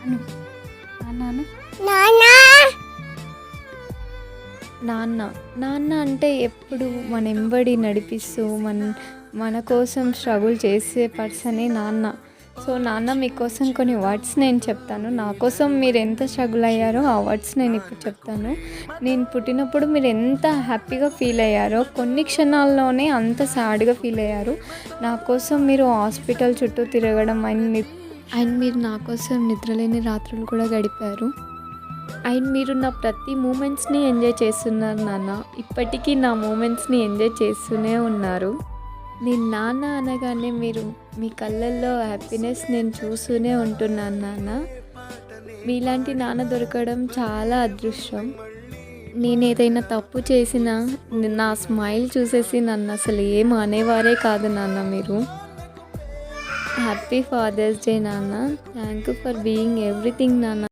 నాన్న నాన్న నాన్న అంటే ఎప్పుడు మన ఎంబడి నడిపిస్తూ మన కోసం స్ట్రగుల్ చేసే పర్సనే నాన్న. సో నాన్న మీకోసం కొన్ని వర్డ్స్ నేను చెప్తాను. నా కోసం మీరు ఎంత స్ట్రగుల్ అయ్యారో ఆ వర్డ్స్ నేను ఇప్పుడు చెప్తాను. నేను పుట్టినప్పుడు మీరు ఎంత హ్యాపీగా ఫీల్ అయ్యారో కొన్ని క్షణాల్లోనే అంత సాడ్గా ఫీల్ అయ్యారు. నా కోసం మీరు హాస్పిటల్ చుట్టూ తిరగడం అండ్ మీరు నా కోసం నిద్రలేని రాత్రులు కూడా గడిపారు. అండ్ మీరు నా ప్రతి మూమెంట్స్ని ఎంజాయ్ చేస్తున్నారు నాన్న. ఇప్పటికీ నా మూమెంట్స్ని ఎంజాయ్ చేస్తూనే ఉన్నారు. నేను నాన్న అనగానే మీ కళ్ళల్లో హ్యాపీనెస్ నేను చూస్తూనే ఉంటున్నాను నాన్న. మీలాంటి నాన్న దొరకడం చాలా అదృష్టం. నేను ఏదైనా తప్పు చేసినా నా స్మైల్ చూసేసి నన్ను అసలు ఏం అనేవారే కాదు నాన్న మీరు. హ్యాపీ ఫాదర్స్ డే నాన్న. Thank you for being everything నాన్న.